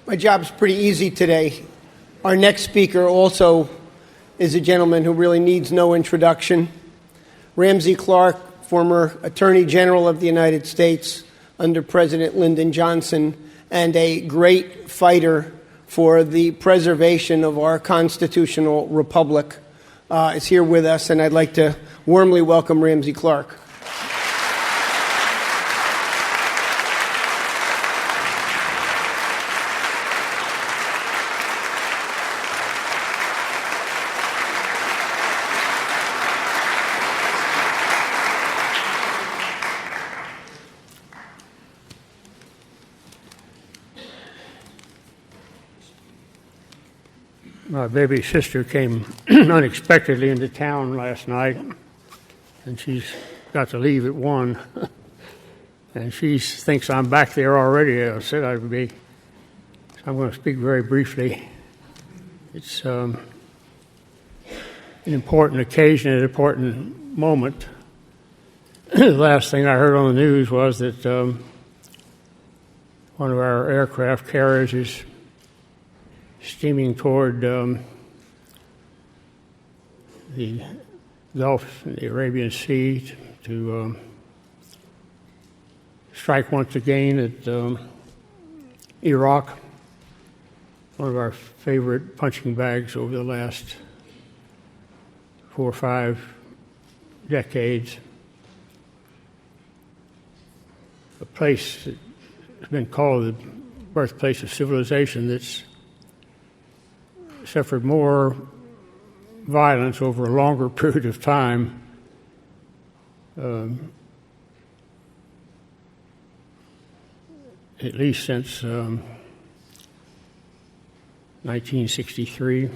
My job's pretty easy today. Our next speaker also is a gentleman who really needs no introduction. Ramsey Clark, former Attorney General of the United States under President Lyndon Johnson, and a great fighter for the preservation of our constitutional republic, is here with us, and I'd like to warmly welcome Ramsey Clark. My baby sister came unexpectedly into town last night, and she's got to leave at 1. And she thinks I'm back there already. I said I'd be. So I'm going to speak very briefly. It's an important occasion, an important moment. The last thing I heard on the news was that one of our aircraft carriers is steaming toward the Gulf and the Arabian Sea to strike once again at Iraq, one of our favorite punching bags over the last 4 or 5 decades. A place that has been called the birthplace of civilization that's suffered more violence over a longer period of time at least since 1963,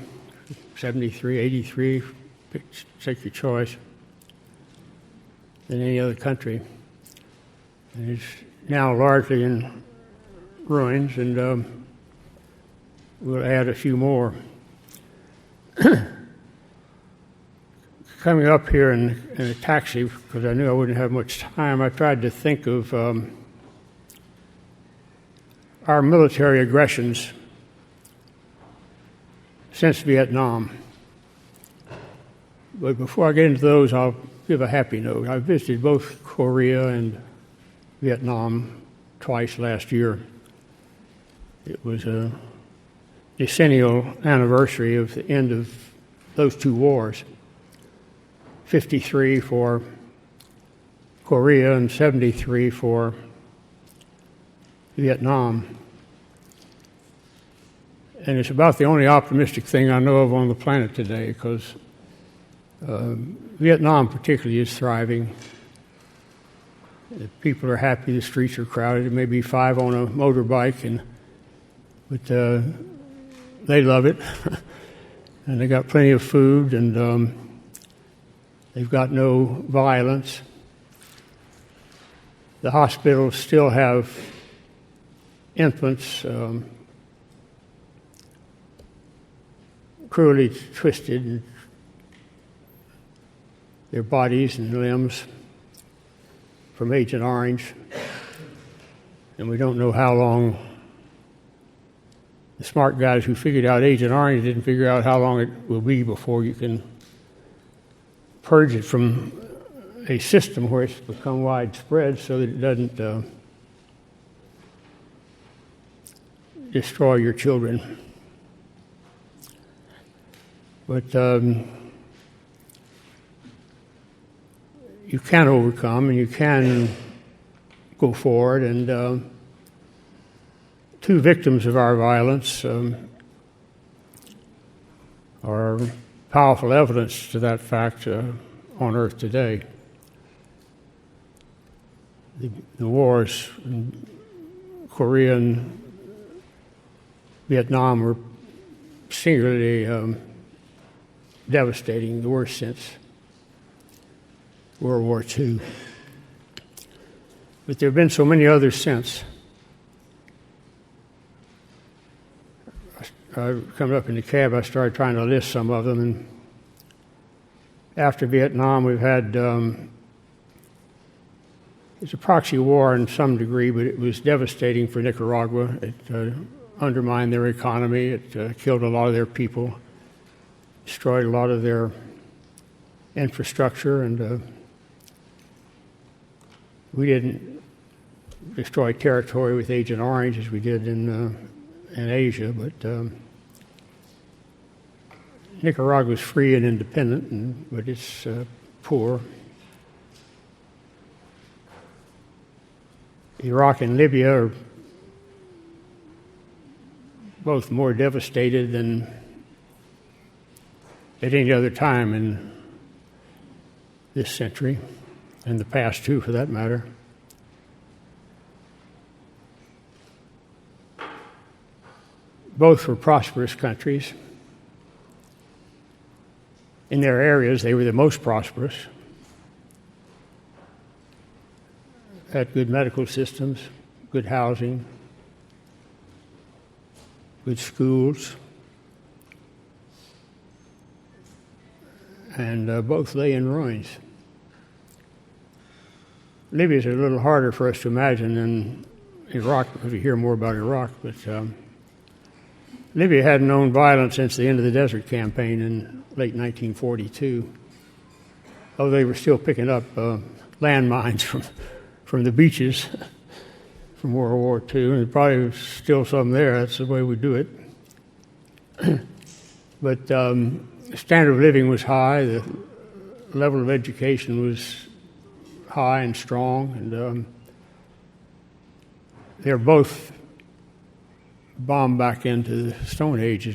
73, 83, take your choice, than any other country. And it's now largely in ruins, and we'll add a few more. Coming up here in a taxi, because I knew I wouldn't have much time, I tried to think of our military aggressions since Vietnam. But before I get into those, I'll give a happy note. I visited both Korea and Vietnam twice last year. It was a decennial anniversary of the end of those two wars. 53 for Korea and 73 for Vietnam. And it's about the only optimistic thing I know of on the planet today, because Vietnam particularly is thriving. The people are happy, the streets are crowded. There may be 5 on a motorbike, but they love it. And they got plenty of food, and they've got no violence. The hospitals still have infants cruelly twisted, their bodies and limbs from Agent Orange. And we don't know how long. The smart guys who figured out Agent Orange didn't figure out how long it will be before you can purge it from a system where it's become widespread so that it doesn't destroy your children. But you can overcome, and you can go forward, and two victims of our violence are powerful evidence to that fact on Earth today. The wars in Korea and Vietnam were singularly devastating, the worst since World War II. But there have been so many others since. Coming up in the cab, I started trying to list some of them. And after Vietnam, we've had it's a proxy war in some degree, but it was devastating for Nicaragua. It undermined their economy. It killed a lot of their people, destroyed a lot of their infrastructure, and we didn't destroy territory with Agent Orange as we did in Asia, but Nicaragua was free and independent, but it's poor. Iraq and Libya are both more devastated than at any other time in this century, and the past too, for that matter. Both were prosperous countries. In their areas, they were the most prosperous. Had good medical systems, good housing, good schools, and both lay in ruins. Libya is a little harder for us to imagine than Iraq, because we hear more about Iraq, but Libya hadn't known violence since the end of the Desert Campaign in late 1942, although they were still picking up landmines from the beaches from World War II, and there probably was still some there. That's the way we do it. But the standard of living was high, the level of education was high and strong, and they're both bombed back into the Stone Age, as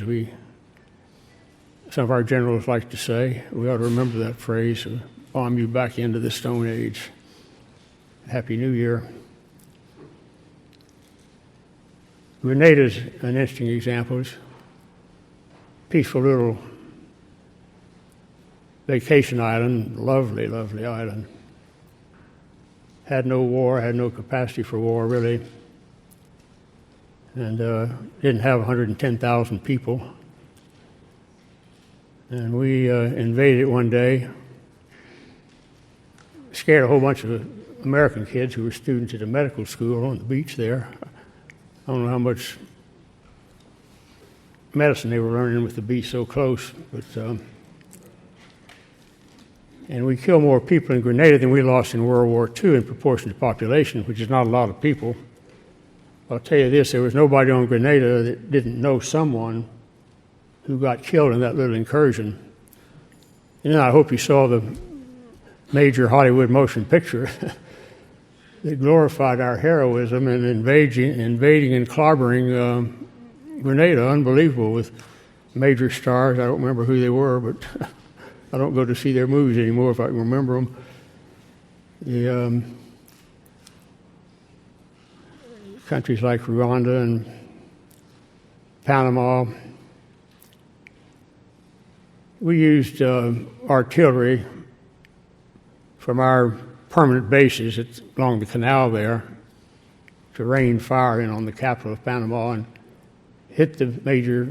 some of our generals like to say. We ought to remember that phrase, bomb you back into the Stone Age. Happy New Year. Grenada's an interesting example. It's a peaceful little vacation island, lovely, lovely island. Had no war, had no capacity for war, really, and didn't have 110,000 people. And we invaded it one day, scared a whole bunch of American kids who were students at a medical school on the beach there. I don't know how much medicine they were learning with the beach so close, but and we killed more people in Grenada than we lost in World War II in proportion to population, which is not a lot of people. I'll tell you this, there was nobody on Grenada that didn't know someone who got killed in that little incursion. And then I hope you saw the major Hollywood motion picture that glorified our heroism in invading and clobbering Grenada. Unbelievable, with major stars. I don't remember who they were, but I don't go to see their movies anymore if I can remember them. The countries like Rwanda and Panama, we used artillery from our permanent bases along the canal there to rain fire in on the capital of Panama and hit the major,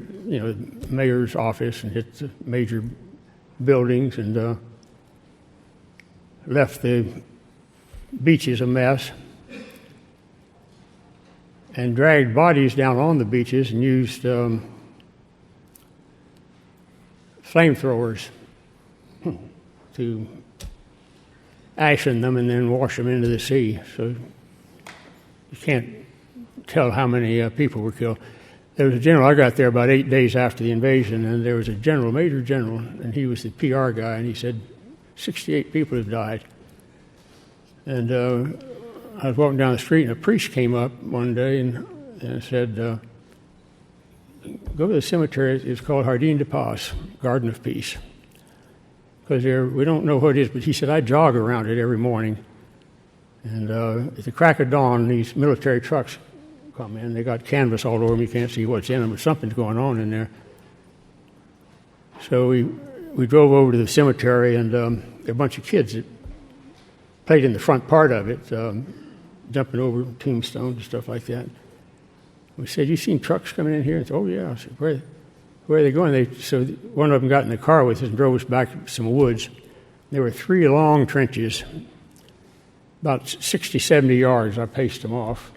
mayor's office and hit the major buildings and left the beaches a mess and dragged bodies down on the beaches and used flamethrowers to ashen them and then wash them into the sea. So you can't tell how many people were killed. There was a general, I got there about 8 days after the invasion, and there was a general, major general, and he was the PR guy, and he said, 68 people have died. And I was walking down the street, and a priest came up one day and said, go to the cemetery, it's called Jardin de Paz, Garden of Peace. Because we don't know what it is, but he said, I jog around it every morning. And at the crack of dawn, these military trucks come in. They got canvas all over them. You can't see what's in them, but something's going on in there. So we drove over to the cemetery, and there were a bunch of kids that played in the front part of it, jumping over tombstones and stuff like that. We said, you seen trucks coming in here? And said, oh, yeah. I said, where are they going? So one of them got in the car with us and drove us back to some woods. There were 3 long trenches, about 60, 70 yards. I paced them off.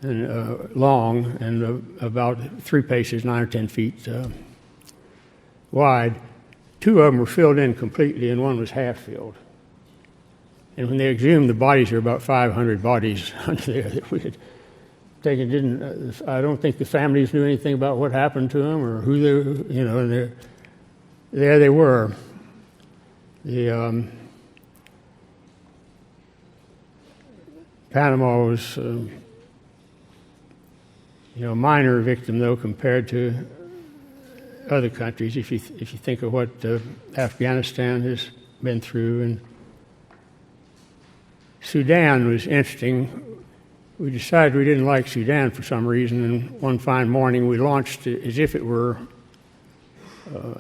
and long, and about 3 paces, 9 or 10 feet wide. 2 of them were filled in completely, and 1 was half filled. And when they exhumed the bodies, there were about 500 bodies under there that we had taken. I don't think the families knew anything about what happened to them or who they were, you know. And there they were. Panama was, a minor victim, though, compared to other countries. If you think of what Afghanistan has been through, and Sudan was interesting. We decided we didn't like Sudan for some reason, and one fine morning we launched it as if it were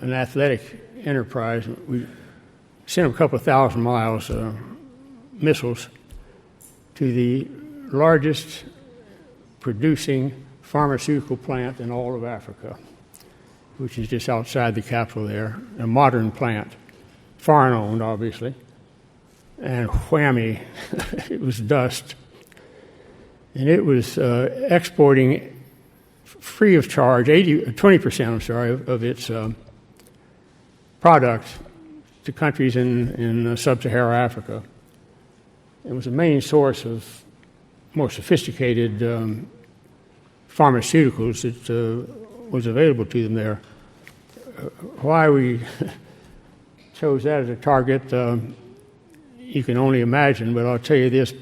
an athletic enterprise. We sent a couple of thousand miles missiles to the largest producing pharmaceutical plant in all of Africa, which is just outside the capital there, a modern plant, foreign-owned, obviously. And whammy, it was dust. And it was exporting free of charge, 20%, of its product to countries in sub-Saharan Africa. It was the main source of more sophisticated pharmaceuticals that was available to them there. Why we chose that as a target, you can only imagine, but I'll tell you this,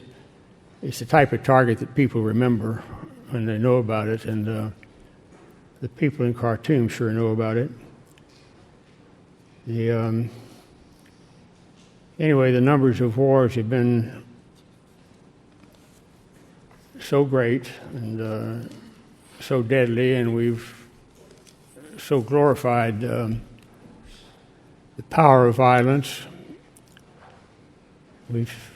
it's the type of target that people remember when they know about it, and the people in Khartoum sure know about it. Anyway, the numbers of wars have been so great and so deadly, and we've so glorified the power of violence. We've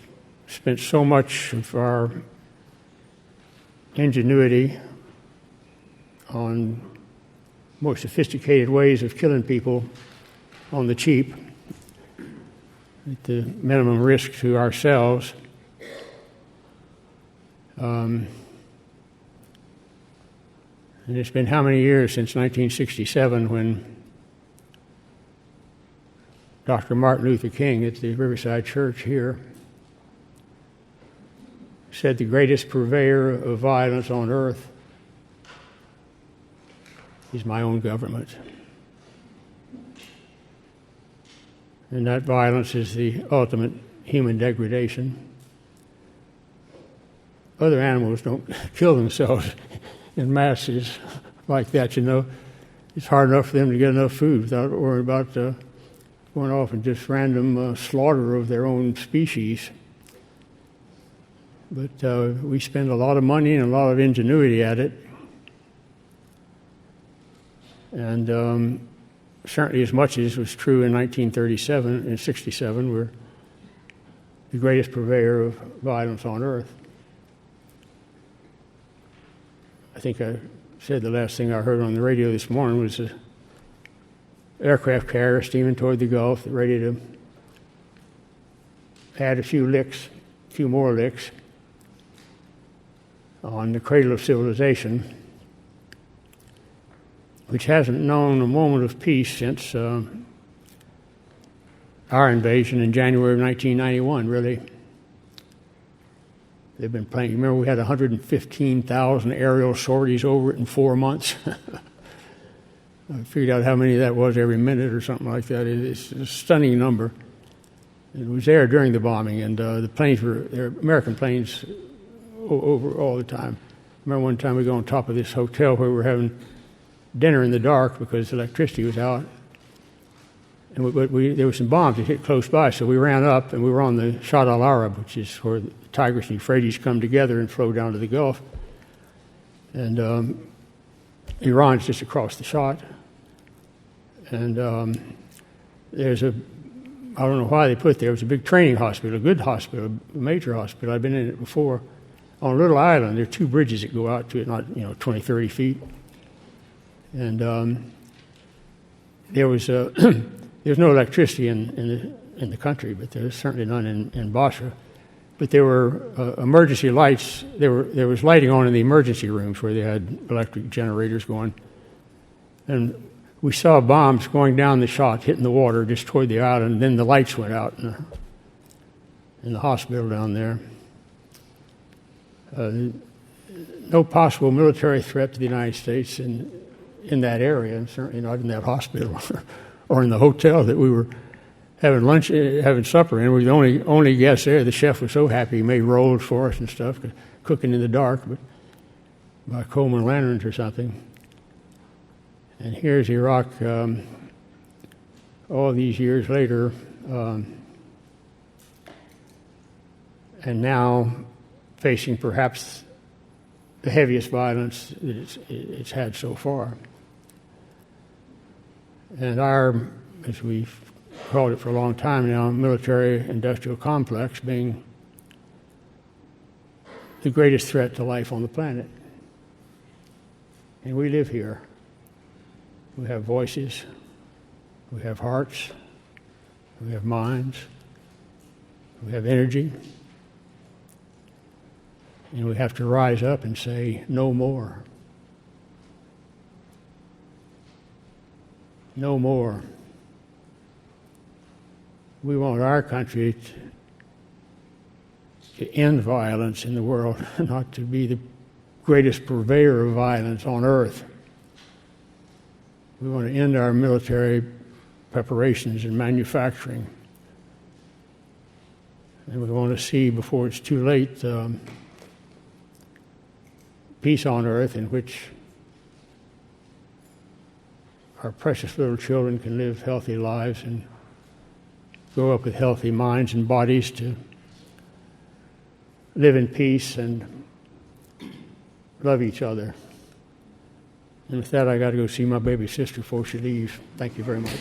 spent so much of our ingenuity on more sophisticated ways of killing people on the cheap, at the minimum risk to ourselves. And it's been how many years since 1967 when Dr. Martin Luther King at the Riverside Church here said the greatest purveyor of violence on earth is my own government. And that violence is the ultimate human degradation. Other animals don't kill themselves in masses like that, It's hard enough for them to get enough food without worrying about going off and just random slaughter of their own species. But we spend a lot of money and a lot of ingenuity at it. And certainly as much as was true in 1937 and 67, we're the greatest purveyor of violence on earth. I think I said the last thing I heard on the radio this morning was an aircraft carrier steaming toward the Gulf, ready to add a few more licks on the cradle of civilization, which hasn't known a moment of peace since our invasion in January of 1991, really. They've been playing. Remember, we had 115,000 aerial sorties over it in 4 months. I figured out how many that was every minute or something like that. It's a stunning number. It was there during the bombing, and the planes were there, American planes over all the time. I remember one time we go on top of this hotel where we were having dinner in the dark because electricity was out. And there were some bombs that hit close by, so we ran up and we were on the Shatt al-Arab, which is where the Tigris and Euphrates come together and flow down to the Gulf. And Iran's just across the Shatt. And there's I don't know why they put it there. It was a big training hospital, a good hospital, a major hospital. I've been in it before. On a little island, there are 2 bridges that go out to it, not 20, 30 feet. And there was there's no electricity in the country, but there's certainly none in Basra. But there were emergency lights. There was lighting on in the emergency rooms where they had electric generators going. And we saw bombs going down the shot, hitting the water just toward the island, and then the lights went out in the hospital down there. No possible military threat to the United States in that area, and certainly not in that hospital or in the hotel that we were having supper in. We were the only guests there. The chef was so happy he made rolls for us and stuff, cooking in the dark, but by Coleman lanterns or something. And here's Iraq all these years later, and now facing perhaps the heaviest violence that it's had so far. And our, as we've called it for a long time now, military-industrial complex being the greatest threat to life on the planet. And we live here. We have voices, we have hearts, we have minds, we have energy, and we have to rise up and say, no more. No more. We want our country to end violence in the world, not to be the greatest purveyor of violence on earth. We want to end our military preparations and manufacturing. And we want to see, before it's too late, peace on earth in which our precious little children can live healthy lives and grow up with healthy minds and bodies to live in peace and love each other. And with that, I got to go see my baby sister before she leaves. Thank you very much.